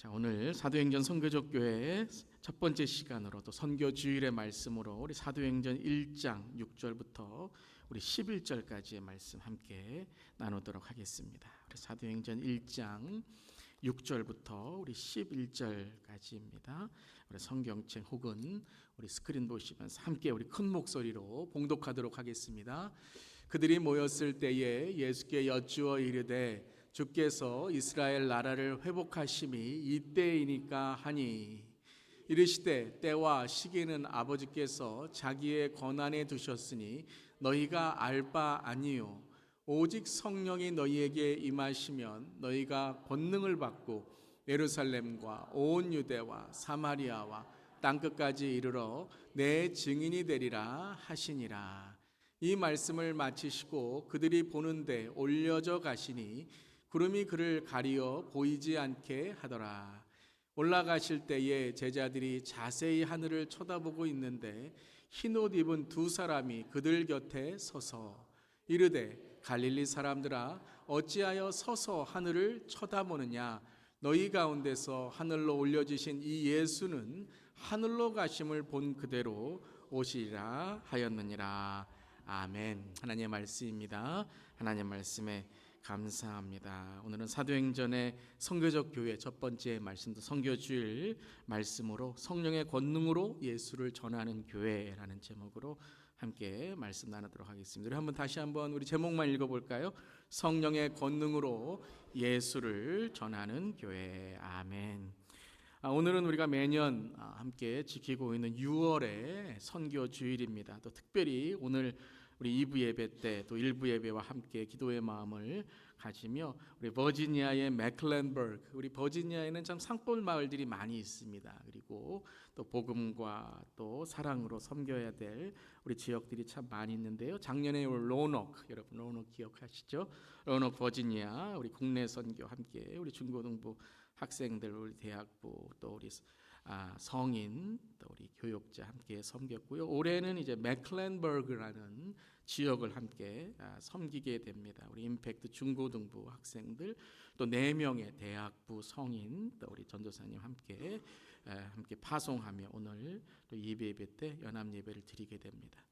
자, 오늘 사도행전 선교적 교회의 첫 번째 시간으로 또 선교 주일의 말씀으로 우리 사도행전 1장 6절부터 우리 11절까지의 말씀 함께 나누도록 하겠습니다. 우리 사도행전 1장 6절부터 우리 11절까지입니다. 우리 성경책 혹은 우리 스크린 보시면서 함께 우리 큰 목소리로 봉독하도록 하겠습니다. 그들이 모였을 때에 예수께 여쭈어 이르되 주께서 이스라엘 나라를 회복하심이 이때이니까 하니 이르시되 때와 시기는 아버지께서 자기의 권한에 두셨으니 너희가 알 바 아니요 오직 성령이 너희에게 임하시면 너희가 권능을 받고 예루살렘과 온 유대와 사마리아와 땅끝까지 이르러 내 증인이 되리라 하시니라. 이 말씀을 마치시고 그들이 보는데 올려져 가시니 구름이 그를 가리어 보이지 않게 하더라. 올라가실 때에 제자들이 자세히 하늘을 쳐다보고 있는데 흰옷 입은 두 사람이 그들 곁에 서서 이르되 갈릴리 사람들아 어찌하여 서서 하늘을 쳐다보느냐. 너희 가운데서 하늘로 올려지신 이 예수는 하늘로 가심을 본 그대로 오시리라 하였느니라. 아멘. 하나님의 말씀입니다. 하나님의 말씀에 감사합니다. 오늘은 사도행전의 선교적 교회 첫 번째 말씀도 선교주일 말씀으로 성령의 권능으로 예수를 전하는 교회라는 제목으로 함께 말씀 나누도록 하겠습니다. 우리 한번 다시 한번 우리 제목만 읽어볼까요? 성령의 권능으로 예수를 전하는 교회. 아멘. 오늘은 우리가 매년 함께 지키고 있는 6월의 선교주일입니다. 또 특별히 오늘 우리 2부 예배 때 또 1부 예배와 함께 기도의 마음을 가지며 우리 버지니아의 맥클랜버그, 우리 버지니아에는 참 산골 마을들이 많이 있습니다. 그리고 또 복음과 또 사랑으로 섬겨야 될 우리 지역들이 참 많이 있는데요. 작년에 로녹, 여러분 로녹 기억하시죠? 로녹 버지니아 우리 국내 선교 함께 우리 중고등부 학생들, 우리 대학부, 또 우리 성인, 또 우리 교육자 함께 섬겼고요. 올해는 이제 맥클랜버그라는 지역을 함께 섬기게 됩니다. 우리 임팩트 중고등부 학생들, 또 4명의 대학부 성인, 또 우리 전도사님 함께 파송하며 오늘 또 예배 때 연합 예배를 드리게 됩니다.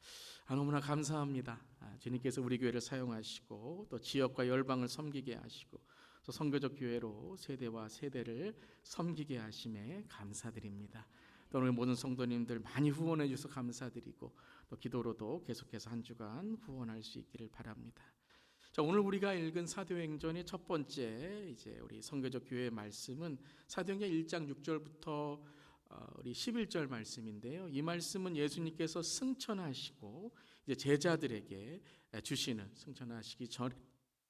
너무나 감사합니다. 주님께서 우리 교회를 사용하시고 또 지역과 열방을 섬기게 하시고 또 선교적 교회로 세대와 세대를 섬기게 하심에 감사드립니다. 또 오늘 모든 성도님들 많이 후원해 주셔서 감사드리고 또 기도로도 계속해서 한 주간 후원할 수 있기를 바랍니다. 자, 오늘 우리가 읽은 사도행전의 첫 번째 이제 우리 선교적 교회의 말씀은 사도행전 1장 6절부터 우리 11절 말씀인데요. 이 말씀은 예수님께서 승천하시고 이제 제자들에게 주시는 승천하시기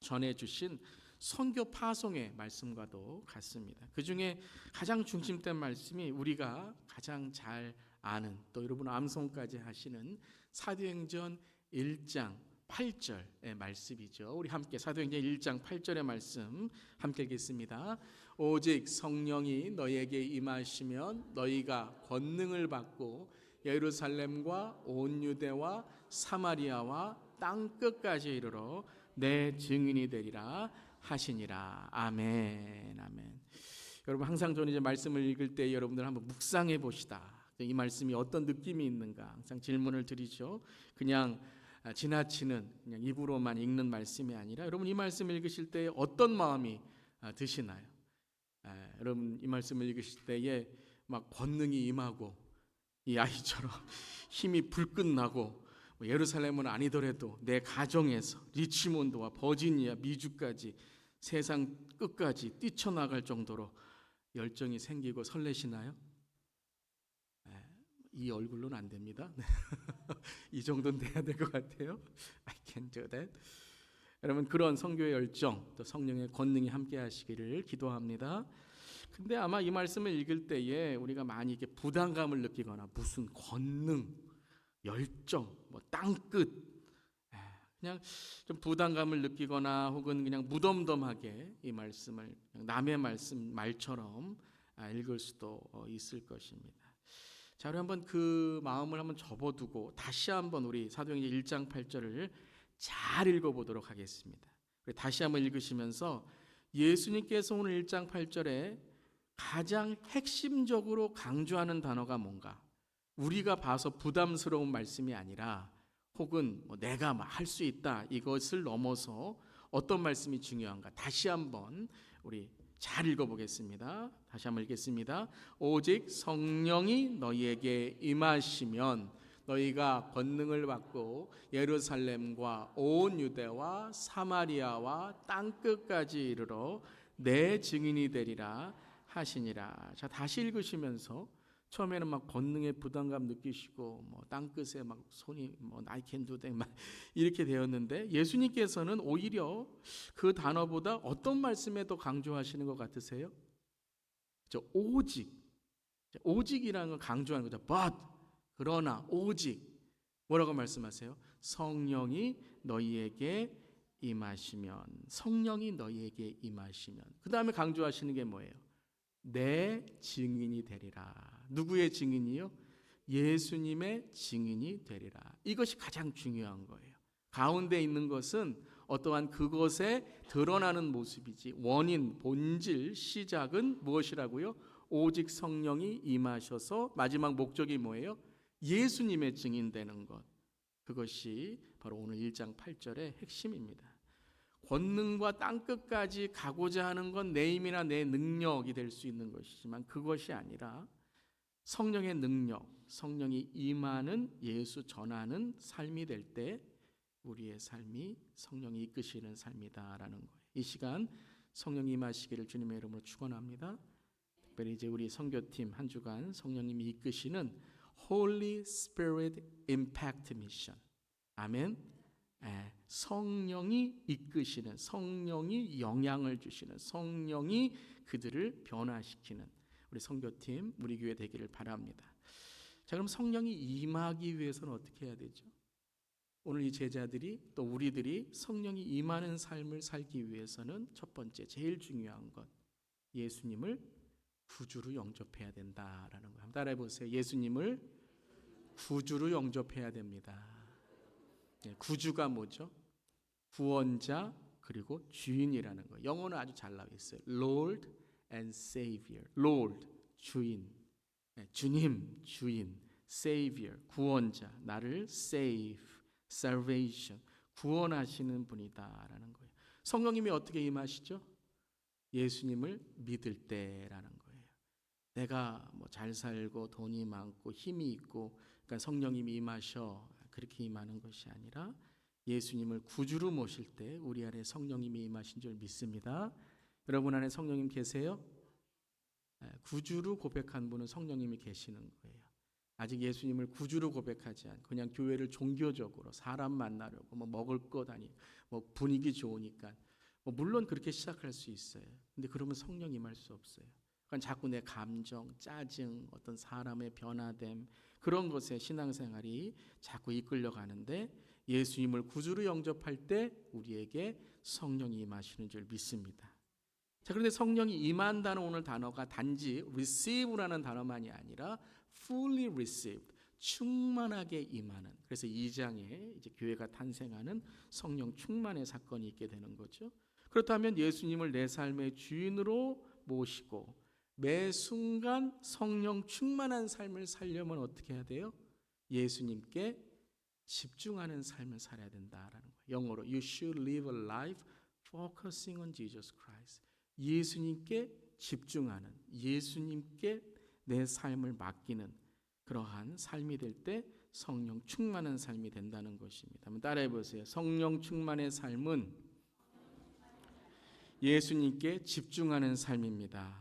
전에 주신 선교 파송의 말씀과도 같습니다. 그 중에 가장 중심된 말씀이 우리가 가장 잘 아는 또 여러분 암송까지 하시는 사도행전 1장 8절의 말씀이죠. 우리 함께 사도행전 1장 8절의 말씀 함께 읽겠습니다. 오직 성령이 너희에게 임하시면 너희가 권능을 받고 예루살렘과 온 유대와 사마리아와 땅 끝까지 이르러 내 증인이 되리라 하시니라. 아멘. 아멘. 여러분 항상 저는 이제 말씀을 읽을 때 여러분들 한번 묵상해 보시다. 이 말씀이 어떤 느낌이 있는가 항상 질문을 드리죠. 그냥 지나치는 그냥 입으로만 읽는 말씀이 아니라 여러분 이 말씀을 읽으실 때 어떤 마음이 드시나요? 여러분 이 말씀을 읽으실 때에 막 권능이 임하고 이 아이처럼 힘이 불끈 나고 예루살렘은 아니더라도 내 가정에서 리치몬드와 버지니아, 미주까지 세상 끝까지 뛰쳐나갈 정도로 열정이 생기고 설레시나요? 이 얼굴로는 안 됩니다. 이 정도는 돼야 될 것 같아요. I can't do that. 여러분 그런 선교의 열정, 또 성령의 권능이 함께 하시기를 기도합니다. 근데 아마 이 말씀을 읽을 때에 우리가 많이 이렇게 부담감을 느끼거나 무슨 권능, 열정, 뭐 땅끝 그냥 좀 부담감을 느끼거나 혹은 그냥 무덤덤하게 이 말씀을 남의 말처럼 읽을 수도 있을 것입니다. 자, 우리 한번 그 마음을 한번 접어두고 다시 한번 우리 사도행전 1장 8절을 잘 읽어보도록 하겠습니다. 다시 한번 읽으시면서 예수님께서 오늘 1장 8절에 가장 핵심적으로 강조하는 단어가 뭔가? 우리가 봐서 부담스러운 말씀이 아니라 혹은 내가 할 수 있다 이것을 넘어서 어떤 말씀이 중요한가? 다시 한번 우리 잘 읽어보겠습니다. 다시 한번 읽겠습니다. 오직 성령이 너희에게 임하시면 너희가 권능을 받고 예루살렘과 온 유대와 사마리아와 땅끝까지 이르러 내 증인이 되리라 하시니라. 자, 다시 읽으시면서 처음에는 막 권능의 부담감 느끼시고 땅끝에 막 손이 I can do that 막 이렇게 되었는데 예수님께서는 오히려 그 단어보다 어떤 말씀에 더 강조하시는 것 같으세요? 오직이라는 걸 강조하는 거죠. but 그러나 오직 뭐라고 말씀하세요? 성령이 너희에게 임하시면 성령이 너희에게 임하시면 그 다음에 강조하시는 게 뭐예요? 내 증인이 되리라. 누구의 증인이요? 예수님의 증인이 되리라. 이것이 가장 중요한 거예요. 가운데 있는 것은 어떠한 그것에 드러나는 모습이지 원인, 본질, 시작은 무엇이라고요? 오직 성령이 임하셔서 마지막 목적이 뭐예요? 예수님의 증인되는 것. 그것이 바로 오늘 1장 8절의 핵심입니다. 권능과 땅끝까지 가고자 하는 건 내 힘이나 내 능력이 될 수 있는 것이지만 그것이 아니라 성령의 능력, 성령이 임하는 예수 전하는 삶이 될 때 우리의 삶이 성령이 이끄시는 삶이다라는 거예요. 이 시간 성령이 임하시기를 주님의 이름으로 축원합니다. 특별히 이제 우리 선교팀 한 주간 성령님이 이끄시는 Holy Spirit Impact Mission. 아멘. 성령이 이끄시는, 성령이 영향을 주시는, 성령이 그들을 변화시키는 우리 선교팀, 우리 교회 되기를 바랍니다. 자, 그럼 성령이 임하기 위해서는 어떻게 해야 되죠? 오늘 이 제자들이 또 우리들이 성령이 임하는 삶을 살기 위해서는 첫 번째, 제일 중요한 것, 예수님을 구주로 영접해야 된다라는 거예요. 한번 따라해 보세요. 예수님을 구주로 영접해야 됩니다. 구주가 뭐죠? 구원자 그리고 주인이라는 거예요. 영어는 아주 잘 나와 있어요. Lord and Savior. Lord, 주인. 주님, 주인. Savior, 구원자. 나를 save, salvation. 구원하시는 분이다라는 거예요. 성령님이 어떻게 임하시죠? 예수님을 믿을 때라는 거예요. 내가 잘 살고 돈이 많고 힘이 있고 그러니까 성령님이 임하셔. 그렇게 임하는 것이 아니라 예수님을 구주로 모실 때 우리 안에 성령님이 임하신 줄 믿습니다. 여러분 안에 성령님 계세요? 구주로 고백한 분은 성령님이 계시는 거예요. 아직 예수님을 구주로 고백하지 않고 그냥 교회를 종교적으로 사람 만나려고 먹을 것 아니고 분위기 좋으니까 물론 그렇게 시작할 수 있어요. 근데 그러면 성령 임할 수 없어요. 그러니까 자꾸 내 감정, 짜증, 어떤 사람의 변화됨 그런 것에 신앙생활이 자꾸 이끌려가는데 예수님을 구주로 영접할 때 우리에게 성령이 임하시는 줄 믿습니다. 자, 그런데 성령이 임한다는 오늘 단어가 단지 receive라는 단어만이 아니라 fully received, 충만하게 임하는. 그래서 2장에 이제 교회가 탄생하는 성령 충만의 사건이 있게 되는 거죠. 그렇다면 예수님을 내 삶의 주인으로 모시고 매 순간 성령 충만한 삶을 살려면 어떻게 해야 돼요? 예수님께 집중하는 삶을 살아야 된다라는 거예요. 영어로 You should live a life focusing on Jesus Christ. 예수님께 집중하는, 예수님께 내 삶을 맡기는 그러한 삶이 될 때 성령 충만한 삶이 된다는 것입니다. 한번 따라해 보세요. 성령 충만의 삶은 예수님께 집중하는 삶입니다.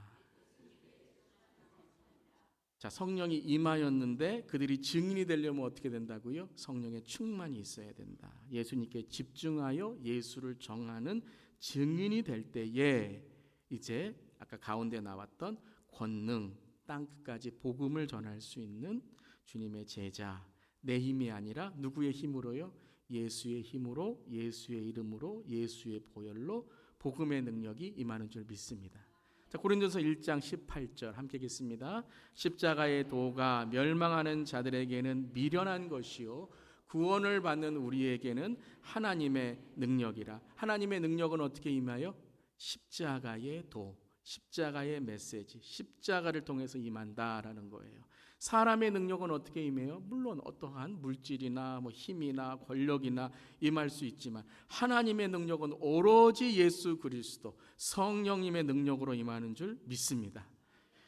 자, 성령이 임하였는데 그들이 증인이 되려면 어떻게 된다고요? 성령의 충만이 있어야 된다. 예수님께 집중하여 예수를 정하는 증인이 될 때에 이제 아까 가운데 나왔던 권능, 땅끝까지 복음을 전할 수 있는 주님의 제자, 내 힘이 아니라 누구의 힘으로요? 예수의 힘으로, 예수의 이름으로, 예수의 보혈로 복음의 능력이 임하는 줄 믿습니다. 자, 고린도서 1장 18절 함께 읽겠습니다. 십자가의 도가 멸망하는 자들에게는 미련한 것이요 구원을 받는 우리에게는 하나님의 능력이라. 하나님의 능력은 어떻게 임하여? 십자가의 도, 십자가의 메시지, 십자가를 통해서 임한다라는 거예요. 사람의 능력은 어떻게 임해요? 물론 어떠한 물질이나 힘이나 권력이나 임할 수 있지만 하나님의 능력은 오로지 예수 그리스도 성령님의 능력으로 임하는 줄 믿습니다.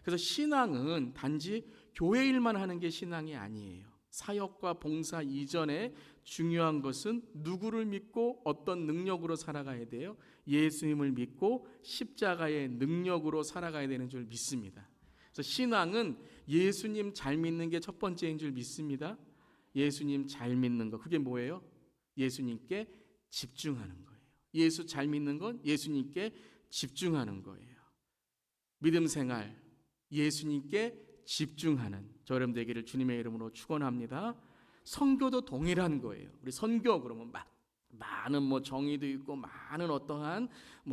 그래서 신앙은 단지 교회 일만 하는 게 신앙이 아니에요. 사역과 봉사 이전에 중요한 것은 누구를 믿고 어떤 능력으로 살아가야 돼요? 예수님을 믿고 십자가의 능력으로 살아가야 되는 줄 믿습니다. 그래서 신앙은 예수님 잘 믿는 게 첫 번째인 줄 믿습니다. 예수님 잘 믿는 거, 그게 뭐예요? 예수님께 집중하는 거예요. 예수 잘 믿는 건 예수님께 집중하는 거예요. 믿음 생활, 예수님께 집중하는 저 여러분 되기를 주님의 이름으로 축원합니다. 선교도 동일한 거예요. 우리 선교 그러면 많은 정의도 있고 많은 어떠한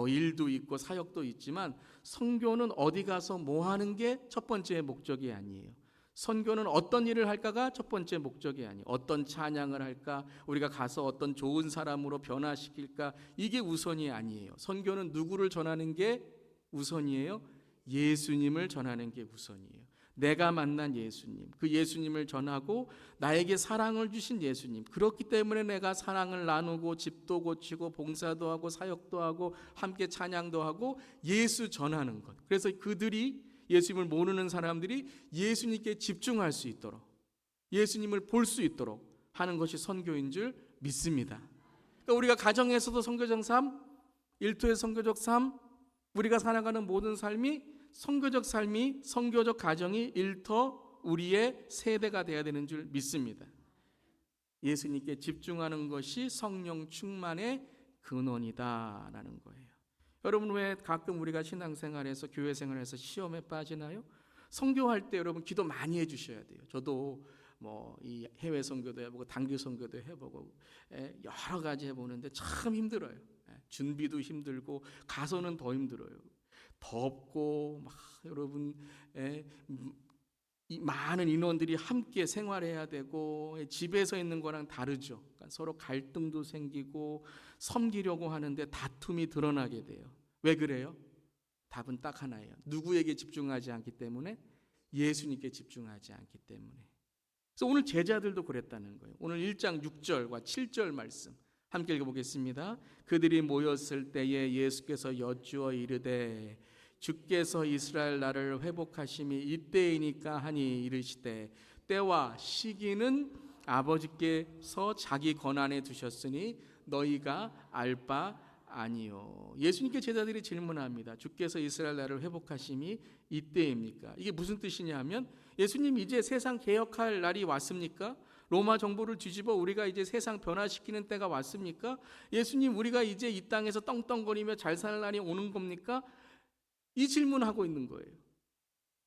일도 있고 사역도 있지만 선교는 어디 가서 뭐 하는 게 첫 번째 목적이 아니에요. 선교는 어떤 일을 할까가 첫 번째 목적이 아니에요. 어떤 찬양을 할까, 우리가 가서 어떤 좋은 사람으로 변화시킬까, 이게 우선이 아니에요. 선교는 누구를 전하는 게 우선이에요? 예수님을 전하는 게 우선이에요. 내가 만난 예수님, 그 예수님을 전하고 나에게 사랑을 주신 예수님, 그렇기 때문에 내가 사랑을 나누고 집도 고치고 봉사도 하고 사역도 하고 함께 찬양도 하고 예수 전하는 것. 그래서 그들이, 예수님을 모르는 사람들이 예수님께 집중할 수 있도록, 예수님을 볼 수 있도록 하는 것이 선교인 줄 믿습니다. 그러니까 우리가 가정에서도 선교적 삶, 일터의 선교적 삶, 우리가 살아가는 모든 삶이 선교적 삶이, 선교적 가정이 일터 우리의 세대가 되어야 되는 줄 믿습니다. 예수님께 집중하는 것이 성령 충만의 근원이다라는 거예요. 여러분, 왜 가끔 우리가 신앙생활에서 교회 생활에서 시험에 빠지나요? 선교할 때 여러분 기도 많이 해주셔야 돼요. 저도 이 해외 선교도 해보고 단기 선교도 해보고 여러 가지 해보는데 참 힘들어요. 준비도 힘들고 가서는 더 힘들어요. 덥고 여러분 이 많은 인원들이 함께 생활해야 되고 집에서 있는 거랑 다르죠. 그러니까 서로 갈등도 생기고 섬기려고 하는데 다툼이 드러나게 돼요. 왜 그래요? 답은 딱 하나예요. 누구에게 집중하지 않기 때문에? 예수님께 집중하지 않기 때문에. 그래서 오늘 제자들도 그랬다는 거예요. 오늘 1장 6절과 7절 말씀 함께 읽어보겠습니다. 그들이 모였을 때에 예수께서 여쭈어 이르되 주께서 이스라엘 나라를 회복하심이 이때이니까 하니 이르시되 때와 시기는 아버지께서 자기 권한에 두셨으니 너희가 알 바 아니요. 예수님께 제자들이 질문합니다. 주께서 이스라엘 나라를 회복하심이 이때입니까? 이게 무슨 뜻이냐 하면 예수님 이제 세상 개혁할 날이 왔습니까? 로마 정부를 뒤집어 우리가 이제 세상 변화시키는 때가 왔습니까? 예수님, 우리가 이제 이 땅에서 떵떵거리며 잘 살 날이 오는 겁니까? 이 질문하고 있는 거예요.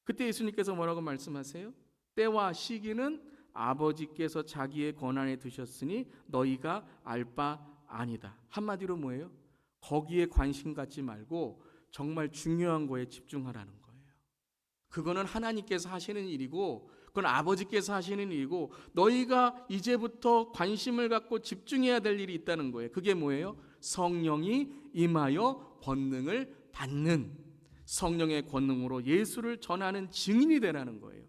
그때 예수님께서 뭐라고 말씀하세요? 때와 시기는 아버지께서 자기의 권한에 두셨으니 너희가 알 바 아니다. 한마디로 뭐예요? 거기에 관심 갖지 말고 정말 중요한 거에 집중하라는 거예요. 그거는 하나님께서 하시는 일이고 그건 아버지께서 하시는 일이고 너희가 이제부터 관심을 갖고 집중해야 될 일이 있다는 거예요. 그게 뭐예요? 성령이 임하여 권능을 받는, 성령의 권능으로 예수를 전하는 증인이 되라는 거예요.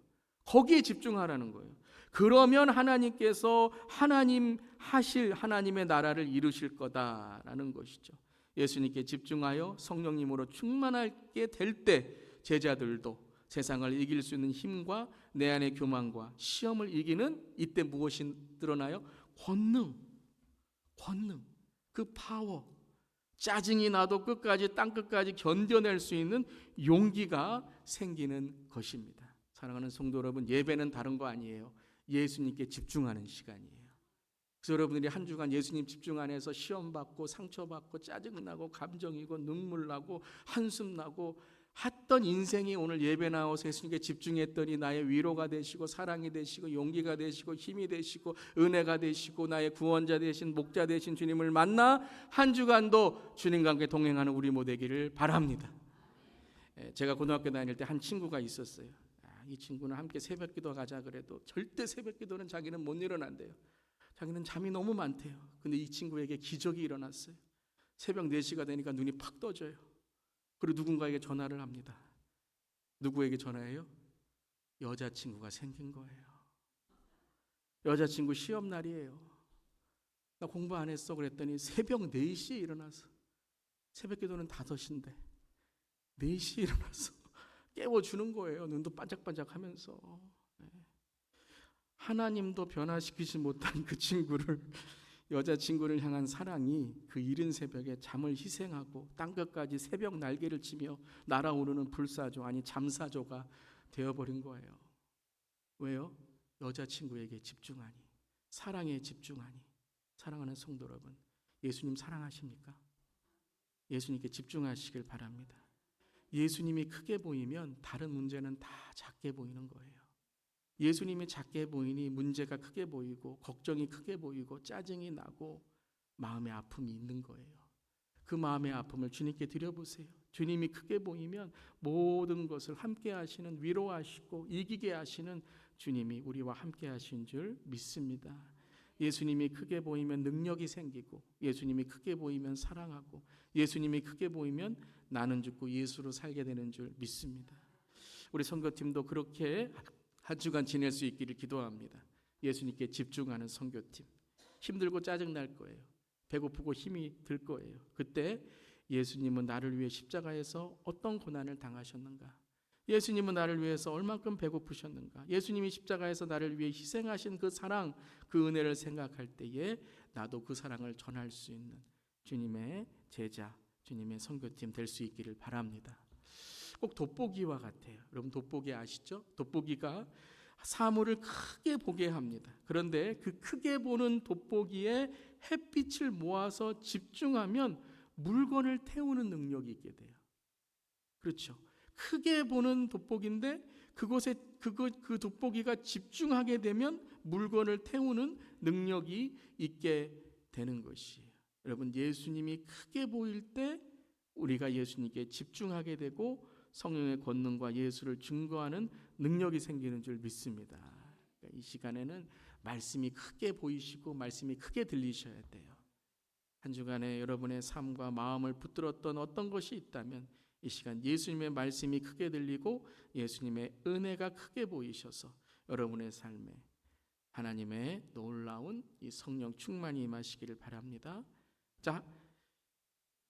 거기에 집중하라는 거예요. 그러면 하나님께서 하나님 하실 하나님의 나라를 이루실 거다라는 것이죠. 예수님께 집중하여 성령님으로 충만하게 될 때 제자들도 세상을 이길 수 있는 힘과 내 안의 교만과 시험을 이기는, 이때 무엇이 드러나요? 권능, 그 파워, 짜증이 나도 끝까지 땅끝까지 견뎌낼 수 있는 용기가 생기는 것입니다. 사랑하는 성도 여러분, 예배는 다른 거 아니에요. 예수님께 집중하는 시간이에요. 그래서 여러분들이 한 주간 예수님 집중 안에서 시험받고 상처받고 짜증나고 감정이고 눈물 나고 한숨 나고 했던 인생이 오늘 예배 나와서 예수님께 집중했더니 나의 위로가 되시고 사랑이 되시고 용기가 되시고 힘이 되시고 은혜가 되시고 나의 구원자 되신 목자 되신 주님을 만나 한 주간도 주님과 함께 동행하는 우리 모두 되기를 바랍니다. 제가 고등학교 다닐 때 한 친구가 있었어요. 이 친구는 함께 새벽기도 가자 그래도 절대 새벽기도는 자기는 못 일어난대요. 자기는 잠이 너무 많대요. 근데 이 친구에게 기적이 일어났어요. 새벽 4시가 되니까 눈이 팍 떠져요. 그리고 누군가에게 전화를 합니다. 누구에게 전화해요? 여자친구가 생긴 거예요. 여자친구 시험 날이에요. 나 공부 안 했어 그랬더니 새벽 4시에 일어나서, 새벽 기도는 5시인데 4시에 일어나서 깨워주는 거예요. 눈도 반짝반짝 하면서. 하나님도 변화시키지 못한 그 친구를, 여자친구를 향한 사랑이 그 이른 새벽에 잠을 희생하고 땅끝까지 새벽 날개를 치며 날아오르는 불사조, 아니 잠사조가 되어버린 거예요. 왜요? 여자친구에게 집중하니, 사랑에 집중하니. 사랑하는 성도 여러분, 예수님 사랑하십니까? 예수님께 집중하시길 바랍니다. 예수님이 크게 보이면 다른 문제는 다 작게 보이는 거예요. 예수님이 작게 보이니 문제가 크게 보이고, 걱정이 크게 보이고, 짜증이 나고, 마음의 아픔이 있는 거예요. 그 마음의 아픔을 주님께 드려보세요. 주님이 크게 보이면 모든 것을 함께 하시는, 위로하시고 이기게 하시는 주님이 우리와 함께 하신 줄 믿습니다. 예수님이 크게 보이면 능력이 생기고, 예수님이 크게 보이면 사랑하고, 예수님이 크게 보이면 나는 죽고 예수로 살게 되는 줄 믿습니다. 우리 선교팀도 그렇게 한 주간 지낼 수 있기를 기도합니다. 예수님께 집중하는 선교팀. 힘들고 짜증날 거예요. 배고프고 힘이 들 거예요. 그때 예수님은 나를 위해 십자가에서 어떤 고난을 당하셨는가? 예수님은 나를 위해서 얼만큼 배고프셨는가? 예수님이 십자가에서 나를 위해 희생하신 그 사랑, 그 은혜를 생각할 때에 나도 그 사랑을 전할 수 있는 주님의 제자, 주님의 선교팀 될 수 있기를 바랍니다. 꼭 돋보기와 같아요. 여러분 돋보기 아시죠? 돋보기가 사물을 크게 보게 합니다. 그런데 그 크게 보는 돋보기에 햇빛을 모아서 집중하면 물건을 태우는 능력이 있게 돼요. 그렇죠? 크게 보는 돋보기인데 그곳에 그 돋보기가 집중하게 되면 물건을 태우는 능력이 있게 되는 것이에요. 여러분 예수님이 크게 보일 때 우리가 예수님께 집중하게 되고 성령의 권능과 예수를 증거하는 능력이 생기는 줄 믿습니다. 그러니까 이 시간에는 말씀이 크게 보이시고 말씀이 크게 들리셔야 돼요. 한 주간에 여러분의 삶과 마음을 붙들었던 어떤 것이 있다면 이 시간 예수님의 말씀이 크게 들리고 예수님의 은혜가 크게 보이셔서 여러분의 삶에 하나님의 놀라운 이 성령 충만이 임하시기를 바랍니다. 자,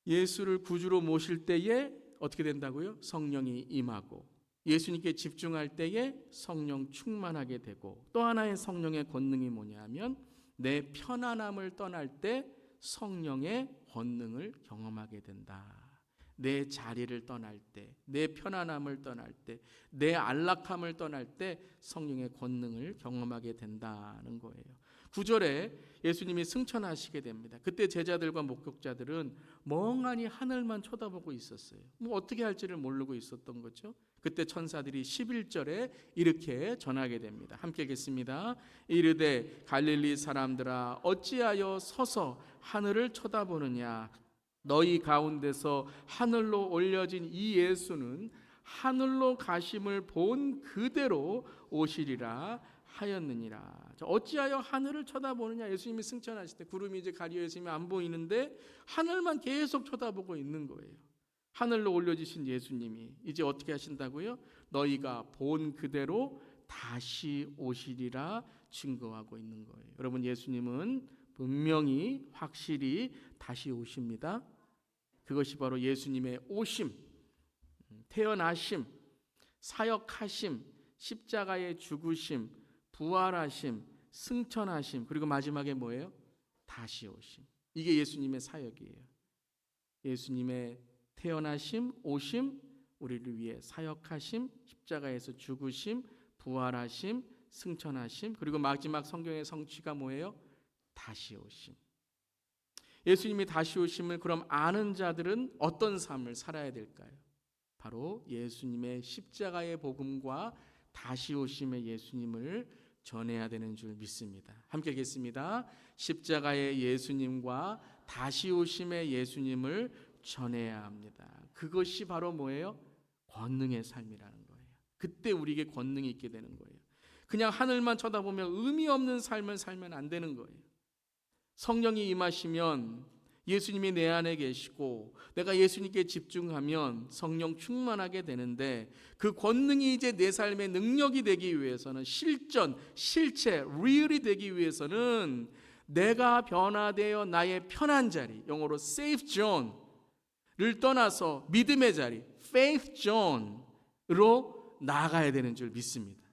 예수를 구주로 모실 때에 어떻게 된다고요? 성령이 임하고, 예수님께 집중할 때에 성령 충만하게 되고, 또 하나의 성령의 권능이 뭐냐면 내 편안함을 떠날 때 성령의 권능을 경험하게 된다. 내 자리를 떠날 때, 내 편안함을 떠날 때, 내 안락함을 떠날 때 성령의 권능을 경험하게 된다는 거예요. 9절에 예수님이 승천하시게 됩니다. 그때 제자들과 목격자들은 멍하니 하늘만 쳐다보고 있었어요. 뭐 어떻게 할지를 모르고 있었던 거죠. 그때 천사들이 11절에 이렇게 전하게 됩니다. 함께 읽겠습니다. 이르되 갈릴리 사람들아 어찌하여 서서 하늘을 쳐다보느냐? 너희 가운데서 하늘로 올려진 이 예수는 하늘로 가심을 본 그대로 오시리라 하였느니라. 어찌하여 하늘을 쳐다보느냐? 예수님이 승천하실 때 구름이 이제 가리어 있으면 안 보이는데 하늘만 계속 쳐다보고 있는 거예요. 하늘로 올려지신 예수님이 이제 어떻게 하신다고요? 너희가 본 그대로 다시 오시리라 증거하고 있는 거예요. 여러분 예수님은 분명히 확실히 다시 오십니다. 그것이 바로 예수님의 오심, 태어나심, 사역하심, 십자가의 죽으심, 부활하심, 승천하심, 그리고 마지막에 뭐예요? 다시 오심. 이게 예수님의 사역이에요. 예수님의 태어나심, 오심, 우리를 위해 사역하심, 십자가에서 죽으심, 부활하심, 승천하심, 그리고 마지막 성경의 성취가 뭐예요? 다시 오심. 예수님이 다시 오심을 그럼 아는 자들은 어떤 삶을 살아야 될까요? 바로 예수님의 십자가의 복음과 다시 오심의 예수님을 전해야 되는 줄 믿습니다. 함께 읽겠습니다. 십자가의 예수님과 다시 오심의 예수님을 전해야 합니다. 그것이 바로 뭐예요? 권능의 삶이라는 거예요. 그때 우리에게 권능이 있게 되는 거예요. 그냥 하늘만 쳐다보며 의미 없는 삶을 살면 안 되는 거예요. 성령이 임하시면 예수님이 내 안에 계시고 내가 예수님께 집중하면 성령 충만하게 되는데, 그 권능이 이제 내 삶의 능력이 되기 위해서는, 실전, 실체, real이 되기 위해서는 내가 변화되어 나의 편한 자리, 영어로 safe zone를 떠나서 믿음의 자리, faith zone으로 나아가야 되는 줄 믿습니다.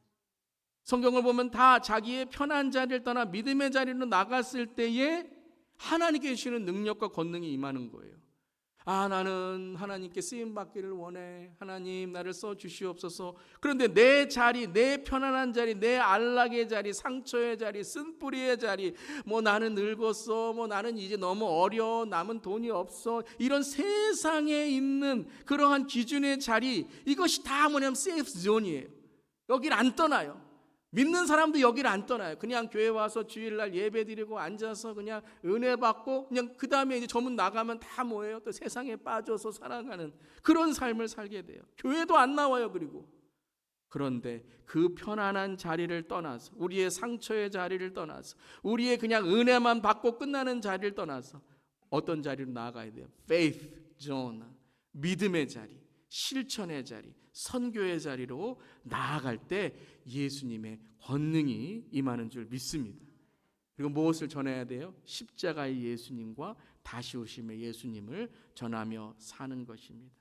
성경을 보면 다 자기의 편한 자리를 떠나 믿음의 자리로 나갔을 때에 하나님께 주시는 능력과 권능이 임하는 거예요. 나는 하나님께 쓰임받기를 원해. 하나님 나를 써주시옵소서. 그런데 내 자리, 내 편안한 자리, 내 안락의 자리, 상처의 자리, 쓴뿌리의 자리, 나는 늙었어, 나는 이제 너무 어려, 남은 돈이 없어, 이런 세상에 있는 그러한 기준의 자리, 이것이 다 뭐냐면 세이프 존이에요. 여길 안 떠나요. 믿는 사람도 여기를 안 떠나요. 그냥 교회 와서 주일날 예배 드리고 앉아서 그냥 은혜 받고 그냥 그 다음에 이제 저문 나가면 다 뭐예요? 또 세상에 빠져서 살아가는 그런 삶을 살게 돼요. 교회도 안 나와요. 그런데 그 편안한 자리를 떠나서, 우리의 상처의 자리를 떠나서, 우리의 그냥 은혜만 받고 끝나는 자리를 떠나서 어떤 자리로 나아가야 돼요? faith zone, 믿음의 자리, 실천의 자리, 선교의 자리로 나아갈 때 예수님의 권능이 임하는 줄 믿습니다. 그리고 무엇을 전해야 돼요? 십자가의 예수님과 다시 오심의 예수님을 전하며 사는 것입니다.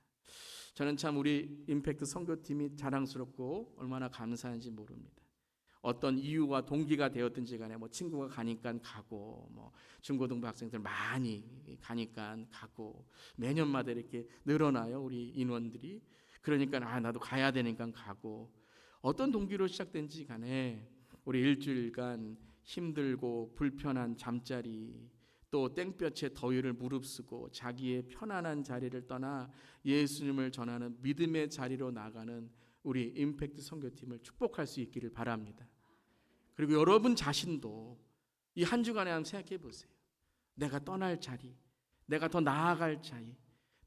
저는 참 우리 임팩트 선교팀이 자랑스럽고 얼마나 감사한지 모릅니다. 어떤 이유와 동기가 되었든지 간에 친구가 가니까 가고, 중고등부 학생들 많이 가니까 가고, 매년마다 이렇게 늘어나요, 우리 인원들이. 그러니까 나도 가야 되니까 가고, 어떤 동기로 시작된지 간에 우리 일주일간 힘들고 불편한 잠자리, 또 땡볕에 더위를 무릅쓰고 자기의 편안한 자리를 떠나 예수님을 전하는 믿음의 자리로 나가는 우리 임팩트 선교팀을 축복할 수 있기를 바랍니다. 그리고 여러분 자신도 이 한 주간에 한번 생각해 보세요. 내가 떠날 자리, 내가 더 나아갈 자리,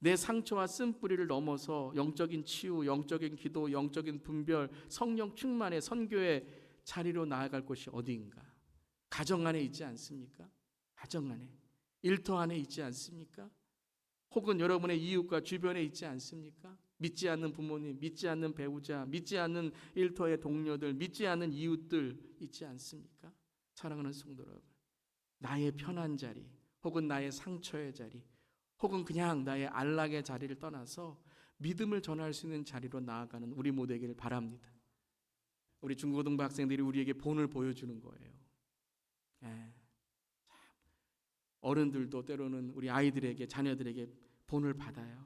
내 상처와 쓴뿌리를 넘어서 영적인 치유, 영적인 기도, 영적인 분별, 성령 충만의 선교의 자리로 나아갈 곳이 어디인가? 가정 안에 있지 않습니까? 가정 안에, 일터 안에 있지 않습니까? 혹은 여러분의 이웃과 주변에 있지 않습니까? 믿지 않는 부모님, 믿지 않는 배우자, 믿지 않는 일터의 동료들, 믿지 않는 이웃들 있지 않습니까? 사랑하는 성도 여러분, 나의 편한 자리, 혹은 나의 상처의 자리, 혹은 그냥 나의 안락의 자리를 떠나서 믿음을 전할 수 있는 자리로 나아가는 우리 모두에게 바랍니다. 우리 중고등부 학생들이 우리에게 본을 보여주는 거예요. 어른들도 때로는 우리 아이들에게, 자녀들에게 본을 받아요.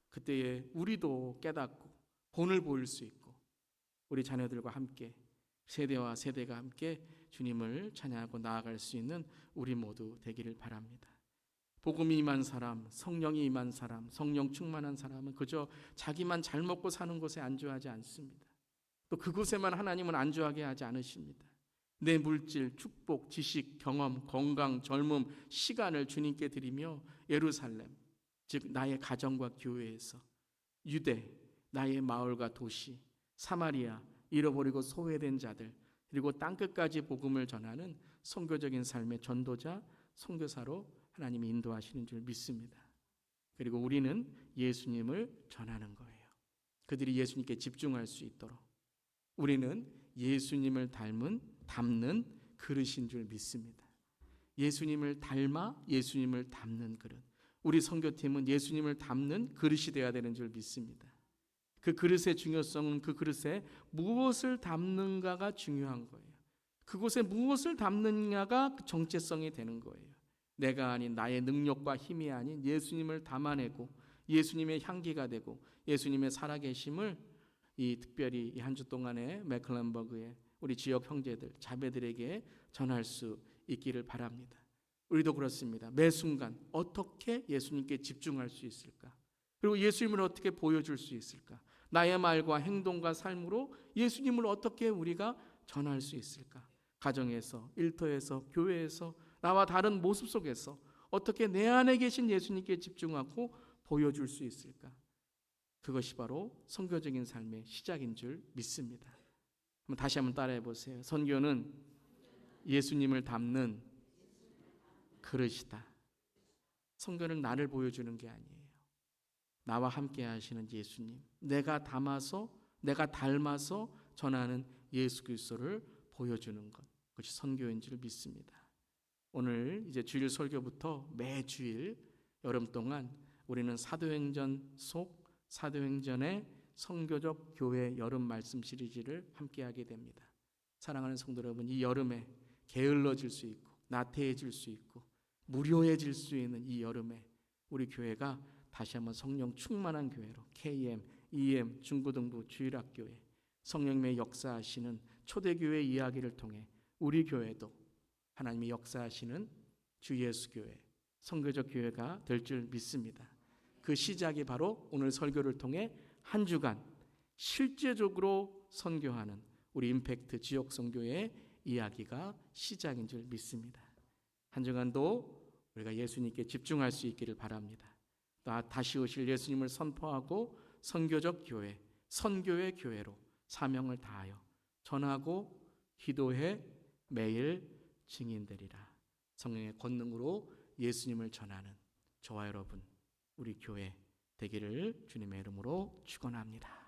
그때에 우리도 깨닫고 본을 보일 수 있고, 우리 자녀들과 함께, 세대와 세대가 함께 주님을 찬양하고 나아갈 수 있는 우리 모두 되기를 바랍니다. 복음이 임한 사람, 성령이 임한 사람, 성령 충만한 사람은 그저 자기만 잘 먹고 사는 곳에 안주하지 않습니다. 또 그곳에만 하나님은 안주하게 하지 않으십니다. 내 물질, 축복, 지식, 경험, 건강, 젊음, 시간을 주님께 드리며 예루살렘, 즉 나의 가정과 교회에서, 유대, 나의 마을과 도시, 사마리아, 잃어버리고 소외된 자들, 그리고 땅끝까지 복음을 전하는 선교적인 삶의 전도자, 선교사로 하나님이 인도하시는 줄 믿습니다. 그리고 우리는 예수님을 전하는 거예요. 그들이 예수님께 집중할 수 있도록 우리는 예수님을 담는 그릇인 줄 믿습니다. 예수님을 닮아 예수님을 담는 그릇. 우리 선교팀은 예수님을 담는 그릇이 되어야 되는 줄 믿습니다. 그 그릇의 중요성은 그 그릇에 무엇을 담는가가 중요한 거예요. 그곳에 무엇을 담느냐가 그 정체성이 되는 거예요. 내가 아닌 나의 능력과 힘이 아닌 예수님을 담아내고 예수님의 향기가 되고 예수님의 살아계심을 특별히 이 한 주 동안에 맥클랜버그의 우리 지역 형제들, 자매들에게 전할 수 있기를 바랍니다. 우리도 그렇습니다. 매 순간 어떻게 예수님께 집중할 수 있을까? 그리고 예수님을 어떻게 보여줄 수 있을까? 나의 말과 행동과 삶으로 예수님을 어떻게 우리가 전할 수 있을까? 가정에서, 일터에서, 교회에서, 나와 다른 모습 속에서 어떻게 내 안에 계신 예수님께 집중하고 보여줄 수 있을까? 그것이 바로 선교적인 삶의 시작인 줄 믿습니다. 다시 한번 따라해 보세요. 선교는 예수님을 담는 그릇이다. 성경은 나를 보여주는 게 아니에요. 나와 함께 하시는 예수님, 내가 닮아서 전하는 예수 그리스도를 보여주는 것, 그것이 선교인 줄 믿습니다. 오늘 이제 주일 설교부터 매주일 여름 동안 우리는 사도행전의 선교적 교회 여름 말씀 시리즈를 함께하게 됩니다. 사랑하는 성도 여러분, 이 여름에 게을러질 수 있고 나태해질 수 있고 무료해질 수 있는 이 여름에 우리 교회가 다시 한번 성령 충만한 교회로 KM, EM, 중고등부, 주일학교에 성령님의 역사하시는 초대교회 이야기를 통해 우리 교회도 하나님의 역사하시는 주 예수 교회, 선교적 교회가 될 줄 믿습니다. 그 시작이 바로 오늘 설교를 통해 한 주간 실제적으로 선교하는 우리 임팩트 지역 선교의 이야기가 시작인 줄 믿습니다. 한 주간도 우리가 예수님께 집중할 수 있기를 바랍니다. 다시 오실 예수님을 선포하고 선교적 교회, 선교의 교회로 사명을 다하여 전하고 기도해 매일 증인되리라. 성령의 권능으로 예수님을 전하는 저와 여러분, 우리 교회 되기를 주님의 이름으로 축원합니다.